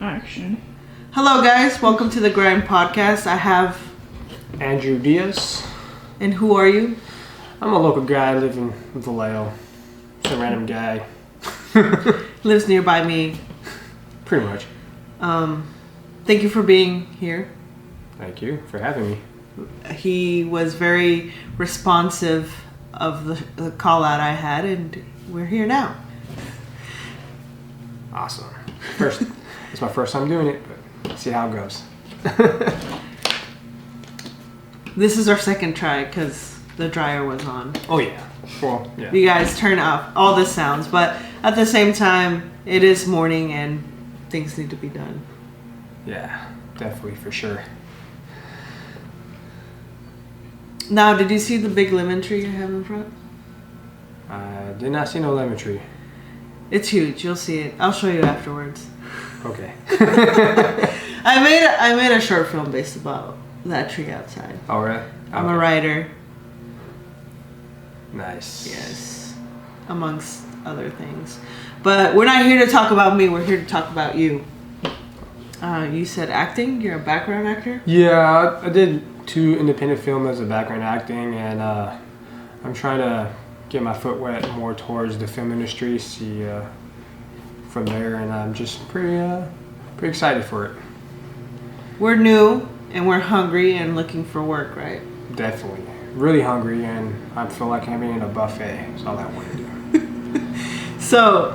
Action. Hello, guys. Welcome to the Grind Podcast. I have Andrew Diaz. And who are you? I'm a local guy living in Vallejo. Just a random guy. Lives nearby me. Pretty much. Thank you for being here. Thank you for having me. He was very responsive of the call out I had, and we're here now. Awesome. It's my first time doing it, but see how it goes. This is our second try because the dryer was on. Oh yeah. Well, yeah. You guys turn off all the sounds, but at the same time, it is morning and things need to be done. Yeah, definitely for sure. Now, did you see the big lemon tree I have in front? I did not see no lemon tree. It's huge. You'll see it. I'll show you afterwards. Okay. I made a short film based about that tree outside. All right. I'm a writer. Nice. Yes, amongst other things. But we're not here to talk about me. We're here to talk about you. You said acting. You're a background actor. Yeah, I did 2 independent films as a background acting, and I'm trying to get my foot wet more towards the film industry. See from there, and I'm just pretty excited for it. We're new and we're hungry and looking for work, right? Definitely, really hungry, and I feel like I'm eating a buffet. That's all I want to do. So,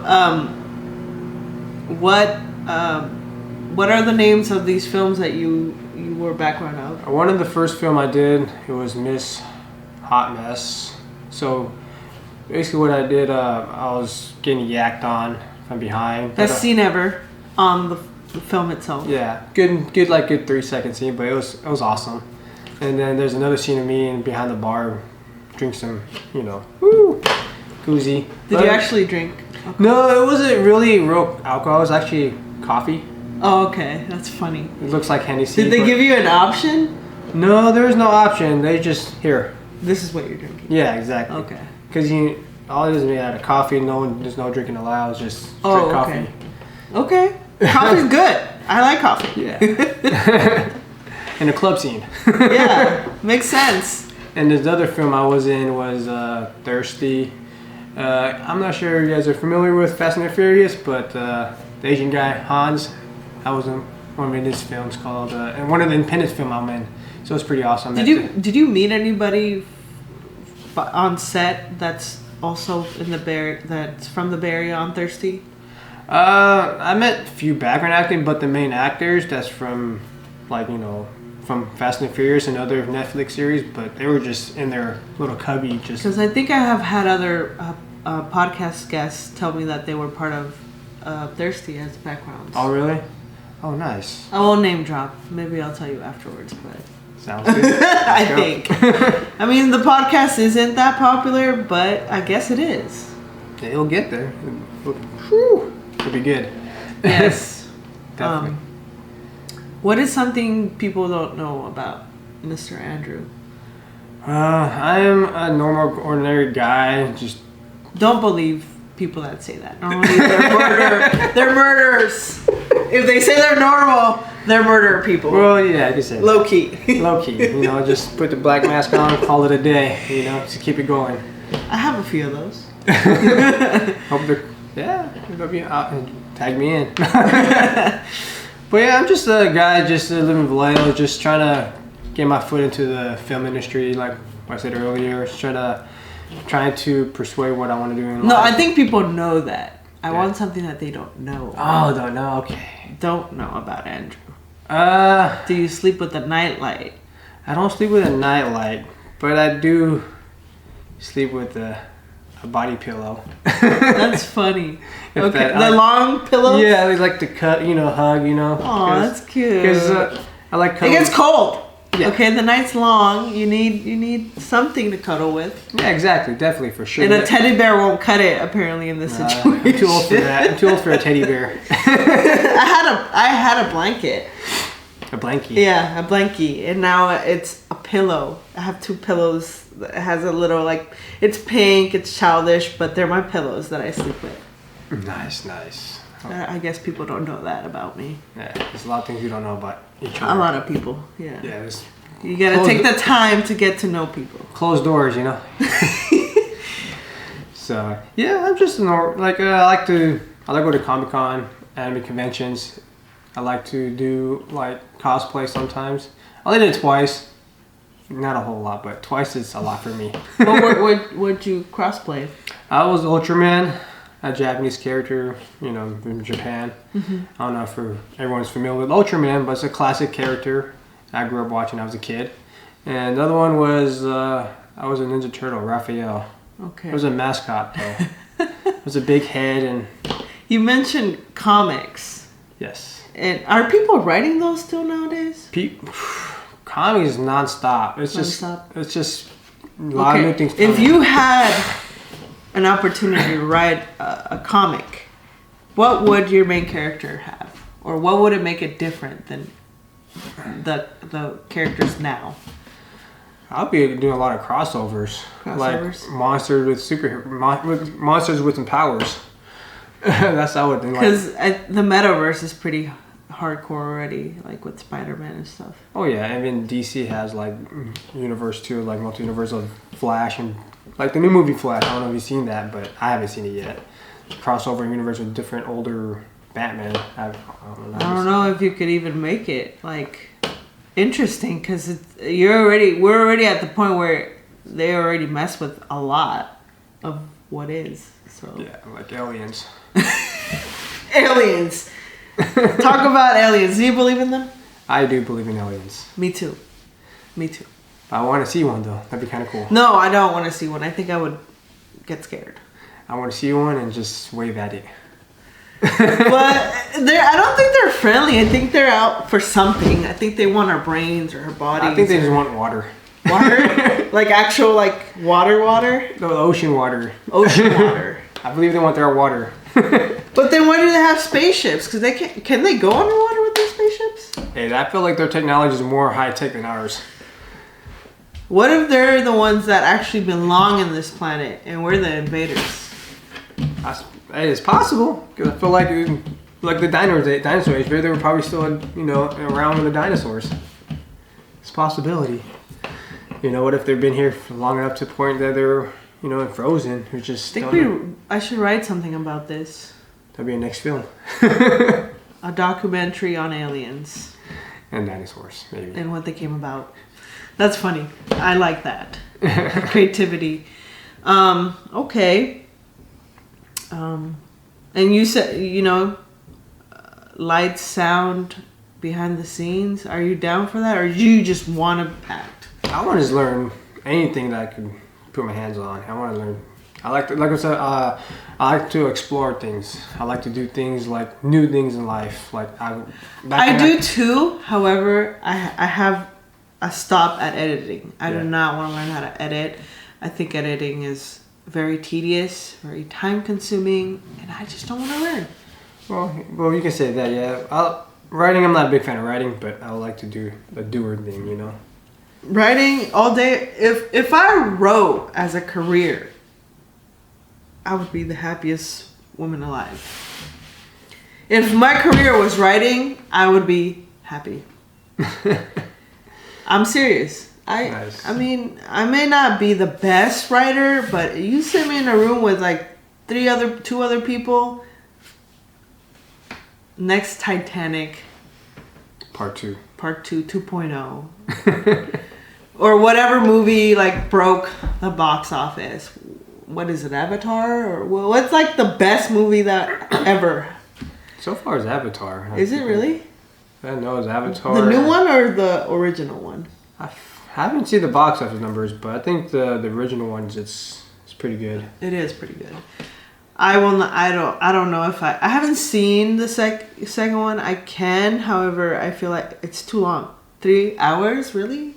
what are the names of these films that you were background of? One of the first film I did, it was Miss Hot Mess. So basically what I did, I was getting yacked on from behind. Best scene ever on the film itself. Yeah, good 3 second scene, but it was awesome. And then there's another scene of me and behind the bar, drink some, koozie. Did you actually drink? No, it wasn't really real alcohol. It was actually coffee. Oh, okay, that's funny. It looks like Hennessy. Did they give you an option? No, there was no option. They just here. This is what you're drinking. Yeah, exactly. Okay. Because all it is made out of coffee. There's no drinking allowed. It's just straight coffee. Okay. Coffee's good. I like coffee. Yeah. In the club scene. Yeah, makes sense. And this other film I was in was Thirsty. I'm not sure if you guys are familiar with Fast and the Furious, but the Asian guy Hans, I was in one of his films called, and one of the independent film I'm in. So it's pretty awesome. Did you meet anybody on set that's also in the Bay, that's from the Bay Area on Thirsty? I met a few background acting, but the main actors that's from from Fast and the Furious and other Netflix series, but they were just in their little cubby. Just because I think I have had other podcast guests tell me that they were part of Thirsty as backgrounds. Oh really? Oh nice. I won't name drop. Maybe I'll tell you afterwards, but sounds good. I think. I mean, the podcast isn't that popular, but I guess it is. Yeah, it'll get there. It'll be good. Yes. Definitely. What is something people don't know about Mr. Andrew? I am a normal, ordinary guy. Just don't believe people that say that. Normally they're murderers. If they say they're normal, they're murderer people. Well, yeah, I can say low key. Low key. Just put the black mask on, call it a day. Just keep it going. I have a few of those. Hope they're tag me in. But yeah, I'm just a guy, just living in Vallejo, just trying to get my foot into the film industry. Like I said earlier, just trying to persuade what I want to do in life. No, I think people know that. I want something that they don't know. Oh, don't know. Okay. Don't know about Andrew. Do you sleep with a nightlight? I don't sleep with a nightlight, but I do sleep with a body pillow. That's funny. Okay, the long long pillows? Yeah, they like to cut, hug, Oh, that's cute. Because I like cuddling. It gets cold. Yeah. Okay, the night's long. You need something to cuddle with. Yeah, exactly. Definitely, for sure. And a teddy bear won't cut it, apparently, in this situation. I'm too old for that. I'm too old for a teddy bear. I had a blanket. A blankie? Yeah, a blankie. And now it's a pillow. I have 2 pillows. It has a little, it's pink, it's childish, but they're my pillows that I sleep with. Nice. I guess people don't know that about me. Yeah, there's a lot of things you don't know about each other. A lot of people, yeah. Yeah, you gotta take the time to get to know people. Closed doors, you know. So yeah, I'm just like I like to go to Comic-Con, anime conventions. I like to do like cosplay sometimes. I only did it twice. Not a whole lot, but twice is a lot for me. What'd you crossplay? I was Ultraman, a Japanese character, you know, from Japan. Mm-hmm. I don't know if everyone's familiar with Ultraman, but it's a classic character I grew up watching when I was a kid. And the other one was, I was a Ninja Turtle, Raphael. Okay. It was a mascot, though. It was a big head and... You mentioned comics. Yes. And are people writing those still nowadays? Comics non-stop. It's just a lot of new things coming. If you had an opportunity to write a comic, what would your main character have? Or what would it make it different than the characters now? I'll be doing a lot of crossovers. Like monsters with monsters with some powers. That's how I would think. Because the metaverse is pretty hardcore already, like with Spider-Man and stuff. Oh yeah, I mean DC has like universe too, like multi-universe of Flash and like the new movie Flash. I don't know if you've seen that, but I haven't seen it yet. Crossover universe with different older Batman. I don't know if you could even make it like interesting, because we're already at the point where they already mess with a lot of what is. So yeah, like aliens. Aliens. Talk about aliens. Do you believe in them? I do believe in aliens. Me too. I want to see one though. That'd be kind of cool. No, I don't want to see one. I think I would get scared. I want to see one and just wave at it. But I don't think they're friendly. I think they're out for something. I think they want our brains or our bodies. I think they just want water. Water? Like actual like water? No, ocean water. Ocean water. I believe they want their water. But then why do they have spaceships? Because can they go underwater with their spaceships? Hey, I feel like their technology is more high tech than ours. What if they're the ones that actually belong in this planet and we're the invaders? Hey, it's possible. Because I feel like the dinosaur age, they were probably still around with the dinosaurs. It's a possibility. You know, what if they've been here for long enough to the point that they're frozen? Who just I should write something about this. That'd be a next film. A documentary on aliens. And dinosaurs, maybe. And what they came about. That's funny. I like that. Creativity. Okay. And you said, lights, sound, behind the scenes. Are you down for that? Or do you just want to act? I want to learn anything that I could put my hands on. I want to learn. I like to explore things. I like to do things like new things in life. Like I do too. However, I have a stop at editing. I do not want to learn how to edit. I think editing is very tedious, very time consuming, and I just don't want to learn. Well, you can say that. Yeah, writing. I'm not a big fan of writing, but I would like to do the doer thing. Writing all day. If I wrote as a career, I would be the happiest woman alive. If my career was writing, I would be happy. I'm serious. Nice. I mean, I may not be the best writer, but you sit me in a room with like two other people. Next Titanic. Part 2, 2.0. Or whatever movie like broke the box office. What is it, Avatar? Or what's like the best movie that ever? So far is Avatar. Is it really? I know it's Avatar. The new one or the original one? I haven't seen the box office numbers, but I think the original ones it's pretty good. It is pretty good. I don't know if I haven't seen the second one. I can, however, I feel like it's too long. 3 hours, really?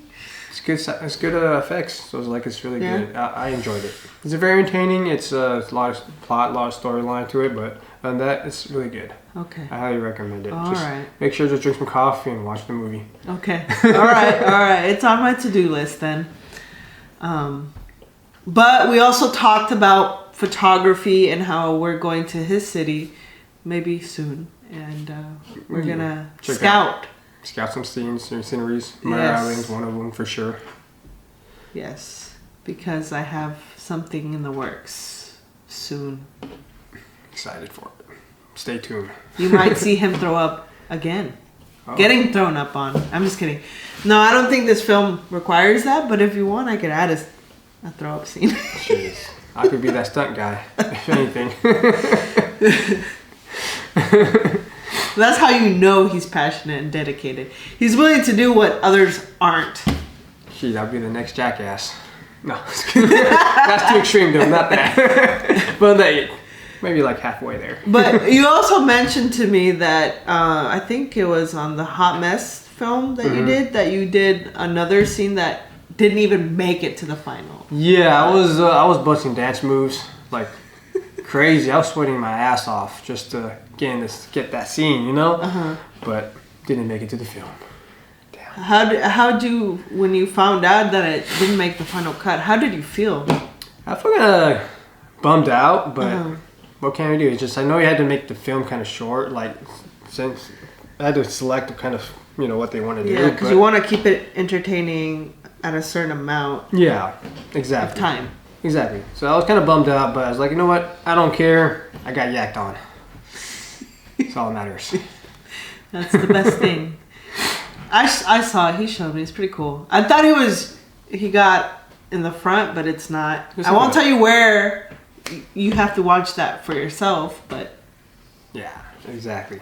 It's good. It's good effects. So it's really good. I enjoyed it. It's very entertaining. It's a lot of plot, a lot of storyline to it, but other than that, it's really good. Okay. I highly recommend it. All right. Make sure to drink some coffee and watch the movie. Okay. All right. It's on my to-do list then. But we also talked about photography and how we're going to his city maybe soon, and we're gonna Check scout some sceneries. Murray Yes. Island's one of them for sure. Yes, because I have something in the works soon. Excited for it. Stay tuned. You might see him throw up again. Oh. Getting thrown up on. I'm just kidding. No, I don't think this film requires that, but if you want, I could add a throw up scene. Jeez. I could be that stunt guy, if anything. That's how you know he's passionate and dedicated. He's willing to do what others aren't. Gee, I'll be the next jackass. No, that's too extreme, though. Not that. But maybe like halfway there. But you also mentioned to me that I think it was on the Hot Mess film that you did another scene that didn't even make it to the final. Yeah, I was busting dance moves like crazy. I was sweating my ass off just to get that scene, you know. But didn't make it to the film. Damn. When you found out that it didn't make the final cut, how did you feel? I felt bummed out, but what can we do? It's just I know you had to make the film kind of short, like since I had to select kind of what they want to do. Yeah, because you want to keep it entertaining at a certain amount. Yeah, exactly. Of time. Exactly. So I was kind of bummed out, but I was like, you know what? I don't care. I got yacked on. That's all that matters. That's the best thing. I saw it. He showed me. It's pretty cool. I thought he got in the front, but it's not. I won't tell you where. You have to watch that for yourself, but. Yeah, exactly.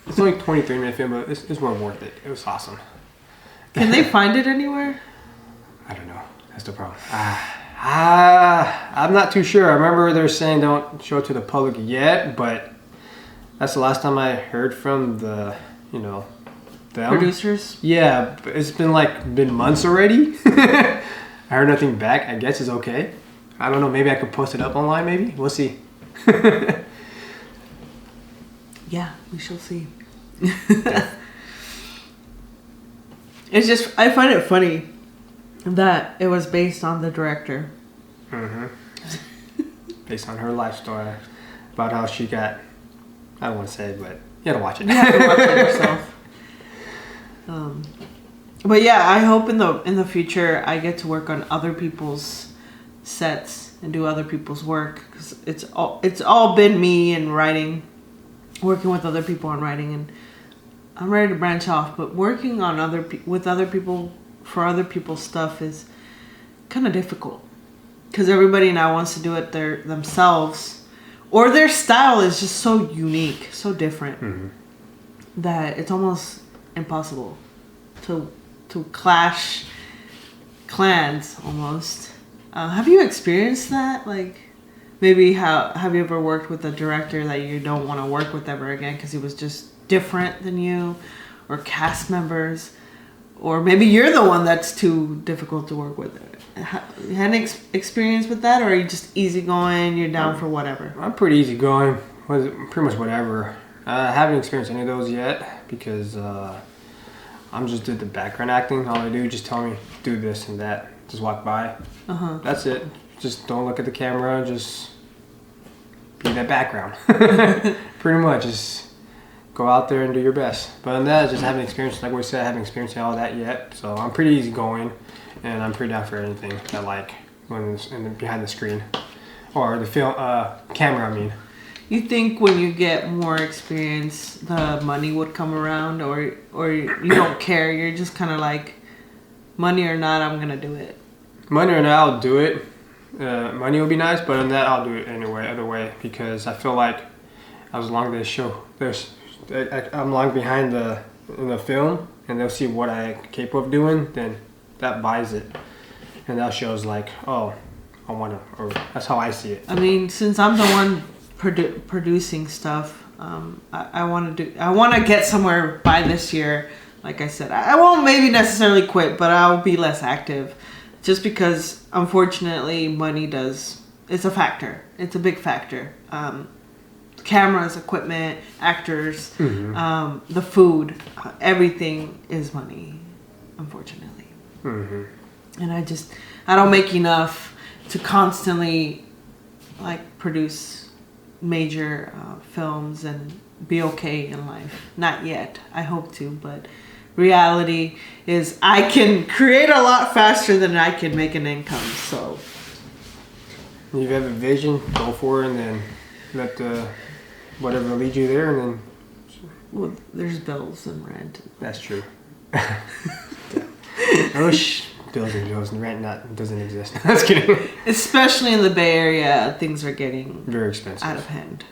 It's only a 23-minute film, but it's well worth it. It was awesome. Can they find it anywhere? I don't know. That's the problem. I'm not too sure. I remember they're saying don't show it to the public yet, but that's the last time I heard from the, them. Producers? Yeah, but it's been months already. I heard nothing back. I guess it's okay. I don't know. Maybe I could post it up online, maybe? We'll see. Yeah, we shall see. It's just, I find it funny that it was based on the director. Based on her life story about how she got, I don't want to say it, but you gotta watch it. You have to watch it yourself. But yeah, I hope in the future I get to work on other people's sets and do other people's work, because it's all been me and writing, working with other people on writing, and I'm ready to branch off. But working on with other people for other people's stuff is kind of difficult, because everybody now wants to do it themselves, or their style is just so unique, so different, that it's almost impossible to clash clans almost. Have you experienced that? Like, maybe have you ever worked with a director that you don't want to work with ever again because he was just different than you, or cast members, or maybe you're the one that's too difficult to work with? You had any experience with that, or are you just easygoing, you're down for whatever? I'm pretty easygoing, pretty much whatever. I haven't experienced any of those yet, because I'm just did the background acting. All I do is just tell me, do this and that. Just walk by. That's it. Just don't look at the camera. Just be that background. Pretty much. Just go out there and do your best. But on that, I just haven't experienced, like we said, I haven't experienced all that yet. So I'm pretty easygoing, and I'm pretty down for anything that when it's behind the screen. Or the film, camera, I mean. You think when you get more experience, the money would come around, or you don't care? You're just kind of like, money or not, I'm gonna do it. Money or not, I'll do it. Money would be nice, but on that, I'll do it anyway, other way, because I feel like as long as they show, I'm long behind in the film, and they'll see what I'm capable of doing, then that buys it, and that shows like, oh, I wanna, or that's how I see it. I mean, since I'm the one producing stuff, I want to get somewhere by this year. Like I said, I won't maybe necessarily quit, but I'll be less active, just because unfortunately money it's a factor. It's a big factor. Cameras, equipment, actors, the food, everything is money, unfortunately. And I don't make enough to constantly produce major films and be okay in life. Not yet. I hope to, but reality is I can create a lot faster than I can make an income. So You have a vision, go for it, and then let the whatever lead you there, and then. well, there's bills and rent. That's true. I wish bills and rent doesn't exist. Just kidding. Especially in the Bay Area, things are getting Very expensive. out of hand.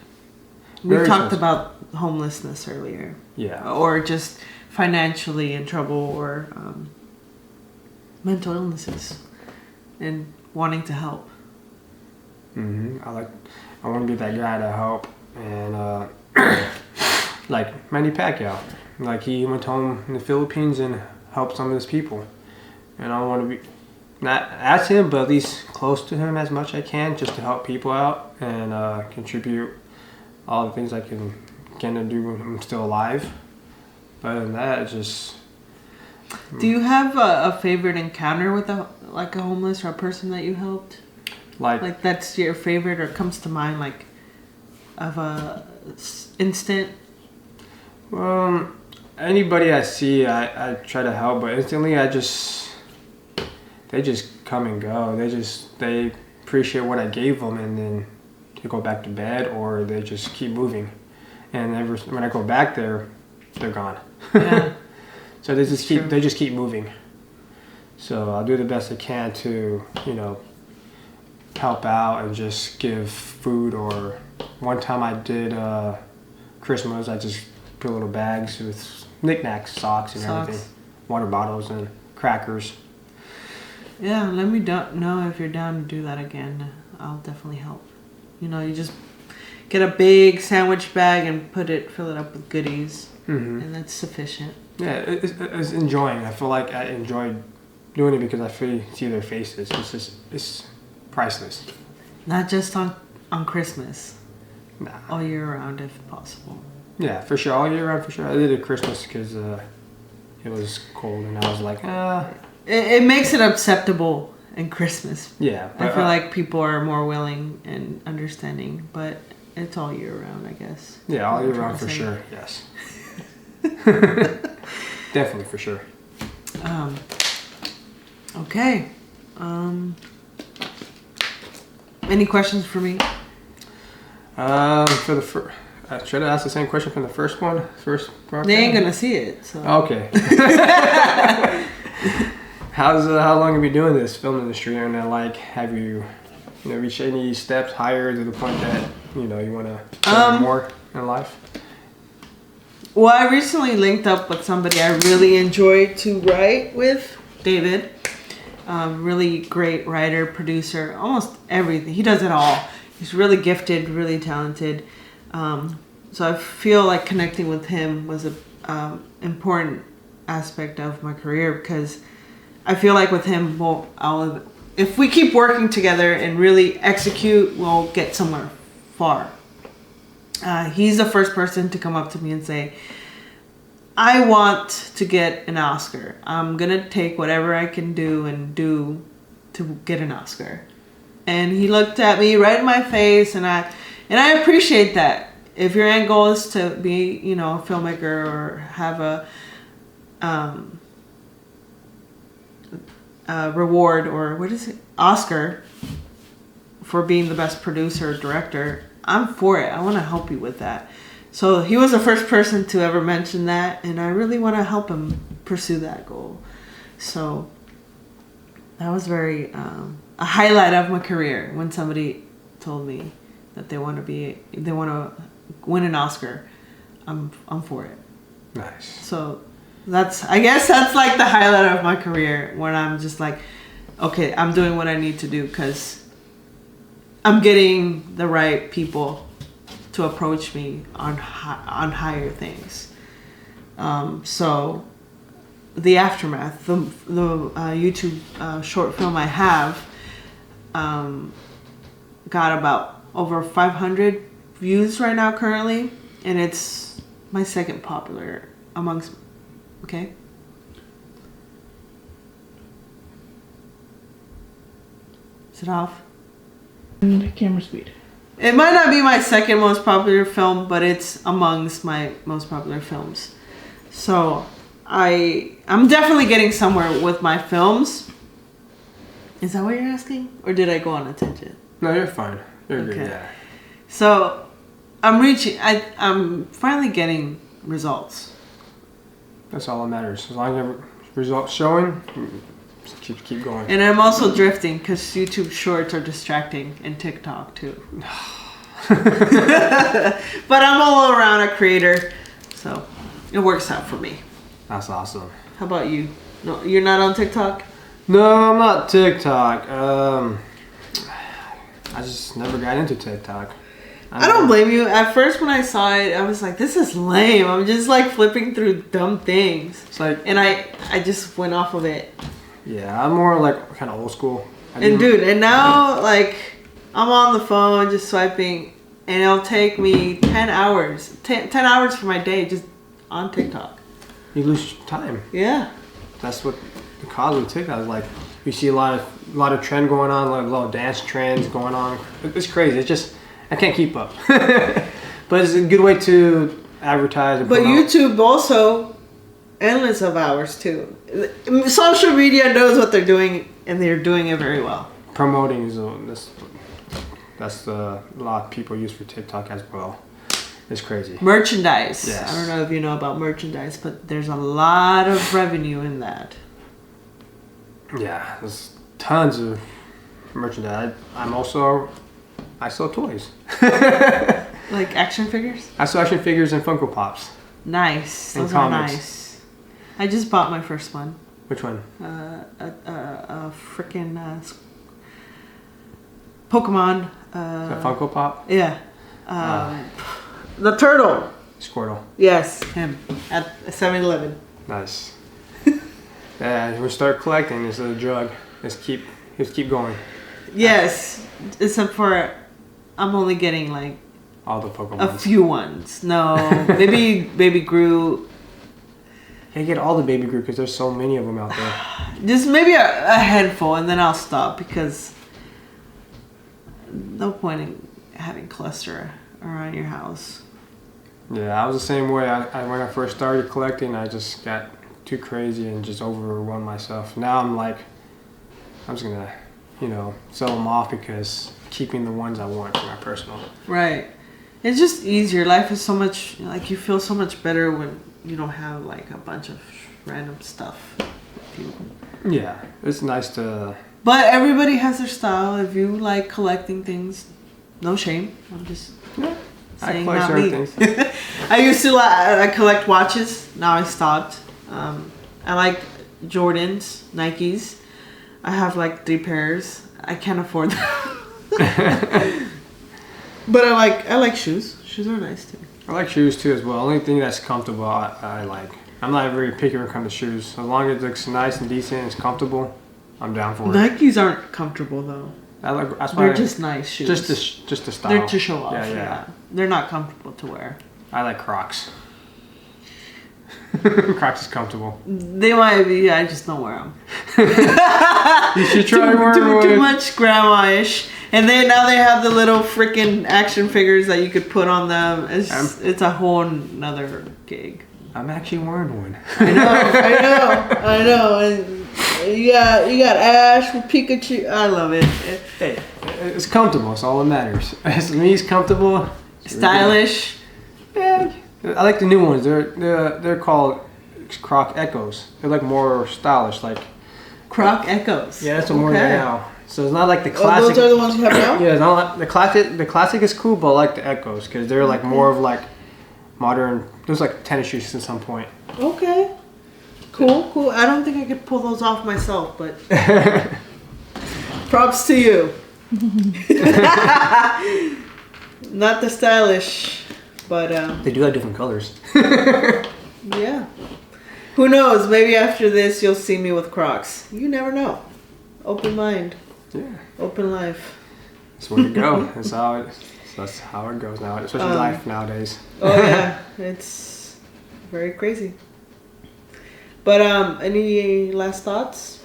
We Very talked expensive. about homelessness earlier. Yeah. Or just financially in trouble, or mental illnesses and wanting to help. I want to be that guy to help, and like Manny Pacquiao, like he went home in the Philippines and helped some of his people, and I want to be not as him, but at least close to him as much as I can, just to help people out and contribute all the things I can do when I'm still alive. But other than that, it's just. Do you have a favorite encounter with a homeless or a person that you helped? Like that's your favorite, or comes to mind, like of a instant? Anybody I see, I try to help, but instantly they just come and go. They appreciate what I gave them, and then they go back to bed, or they just keep moving. And when I go back there, they're gone. Yeah. So they just keep moving. So I'll do the best I can to, help out and just give food. Or one time I did Christmas, I just put little bags with knickknacks, socks and everything, water bottles and crackers. Yeah, let me know if you're down to do that again. I'll definitely help. You just get a big sandwich bag and fill it up with goodies, and that's sufficient. Yeah, it's enjoying. I feel like I enjoy doing it because I see their faces. It's priceless. Not just on Christmas. Nah. All year round, if possible. Yeah, for sure. All year round, for sure. I did it Christmas because it was cold, and I was like, It makes it acceptable in Christmas. Yeah. I feel like people are more willing and understanding, but it's all year round, I guess. Yeah, all year round for sure. Yes. Definitely, for sure. Okay. Any questions for me? For the first, should I ask the same question from the first one? First broadcast? They ain't gonna see it. So. Okay. How long have you been doing this film industry, and then have you reached any steps higher to the point that you want to more in life? Well, I recently linked up with somebody I really enjoy to write with, David. Really great writer, producer, almost everything. He does it all. He's really gifted, really talented. So I feel like connecting with him was a important aspect of my career, because I feel like with him, if we keep working together and really execute, we'll get somewhere far. He's the first person to come up to me and say, I want to get an Oscar. I'm going to take whatever I can do to get an Oscar. And he looked at me right in my face, and I appreciate that. If your end goal is to be, a filmmaker or have a reward, or what is it, Oscar, for being the best producer or director, I'm for it. I want to help you with that. So he was the first person to ever mention that, and I really want to help him pursue that goal. So that was very a highlight of my career, when somebody told me that they want to win an Oscar. I'm for it. Nice. So I guess that's like the highlight of my career, when I'm just like, okay, I'm doing what I need to do because I'm getting the right people to approach me on higher things. So the Aftermath, the YouTube short film I have, got about over 500 views right now currently, and it's my second popular amongst. Okay. Is it off? And camera speed. It might not be my second most popular film, but it's amongst my most popular films. So I'm definitely getting somewhere with my films. Is that what you're asking? Or did I go on a tangent? No, you're fine. You're good, yeah. So I'm finally getting results. That's all that matters. As long as the results showing, just keep going. And I'm also drifting because YouTube Shorts are distracting and TikTok too. But I'm all around a creator, so it works out for me. That's awesome. How about you? No, you're not on TikTok? No, I'm not TikTok. I just never got into TikTok. I don't blame you. At first when I saw it, I was like, this is lame. I'm just like flipping through dumb things. It's like, and I just went off of it. Yeah, I'm more like kind of old school. And now like I'm on the phone just swiping, and it'll take me 10 hours. 10 hours for my day just on TikTok. You lose time. Yeah. That's what the cause of TikTok is like. You see a lot of trend going on, like a lot of dance trends going on. It's crazy. It's just I can't keep up. But it's a good way to advertise. And but promote. YouTube also endless of hours too. Social media knows what they're doing, and they're doing it very well. Promoting is that's a lot of people use for TikTok as well. It's crazy. Merchandise. Yes. I don't know if you know about merchandise, but there's a lot of revenue in that. Yeah, there's tons of merchandise. I sell toys. Like action figures? I sell action figures and Funko Pops. Nice. And Those are comics. nice. I just bought my first one. Which one? A freaking Pokemon. A Funko Pop? Yeah. The turtle. Squirtle. Yes, him at 7-Eleven. Nice. Yeah, we start collecting. It's a drug. Just keep going. Yes, except for I'm only getting like All the Pokemon. a few ones. No, maybe Baby Groot. Can't get all the Baby Groot because there's so many of them out there. Just maybe a handful, and then I'll stop because no point in having cluster around your house. Yeah, I was the same way. When I first started collecting, I just got too crazy and just overwhelmed myself. Now I'm like, I'm just gonna, sell them off because keeping the ones I want for my personal. Right. It's just easier. Life is so much, like you feel so much better when you don't have like a bunch of random stuff with you. Yeah, it's nice to... But everybody has their style. If you like collecting things, no shame. I'm just saying I collect not me. certain things. I used to I collect watches. Now I stopped. I like Jordans, Nikes. I have like 3 pairs. I can't afford them. But I like shoes. Shoes are nice too. I like shoes too as well. Only thing that's comfortable I like. I'm not very picky when it comes to shoes. As long as it looks nice and decent and it's comfortable, I'm down for it. Nikes aren't comfortable though. They're just nice shoes. Just the style. They're to show off. Yeah. They're not comfortable to wear. I like Crocs. Crocs is comfortable. They might be. I just don't wear them. You should try wearing too much grandma-ish. And then now they have the little freaking action figures that you could put on them. It's a whole nother gig. I'm actually wearing one. I know. And you got Ash with Pikachu. I love it. Hey, it's comfortable. It's all that matters. It's comfortable. Stylish. Yeah. I like the new ones. They're called Croc Echoes. They're like more stylish, like Croc Echoes. Yeah, that's what I'm wearing right now. So it's not like the classic. Those are the ones you have now? Yeah, it's not like the classic. The classic is cool, but I like the Echoes because they're like more of like modern. There's like tennis shoes at some point. Okay. Cool. I don't think I could pull those off myself, but props to you. Not the stylish, but they do have different colors. Yeah. Who knows? Maybe after this you'll see me with Crocs. You never know. Open mind. Yeah. Open life. That's where you go. That's how it goes now, especially life nowadays. Oh yeah, it's very crazy. But any last thoughts?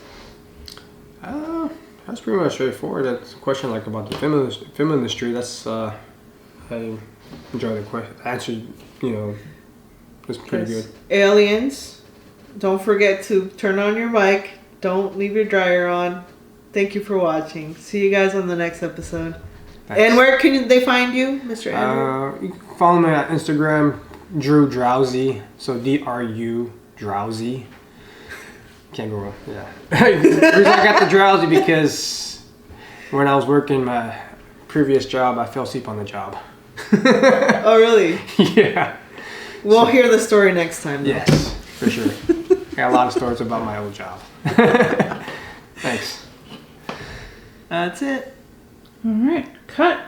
I That's pretty much straightforward. That's a question like about the film industry. That's I enjoy the question. Answer, you know, was pretty good. Aliens, don't forget to turn on your mic. Don't leave your dryer on. Thank you for watching. See you guys on the next episode. Thanks. And where can they find you, Mr. Andrew? You can follow me on Instagram, Drew Drowsy. So DRU Drowsy. Can't go wrong. Yeah. The reason I got the drowsy because when I was working my previous job, I fell asleep on the job. Oh, really? Yeah. We'll hear the story next time, though. Yes, for sure. I got a lot of stories about my old job. Thanks. That's it. All right. Cut.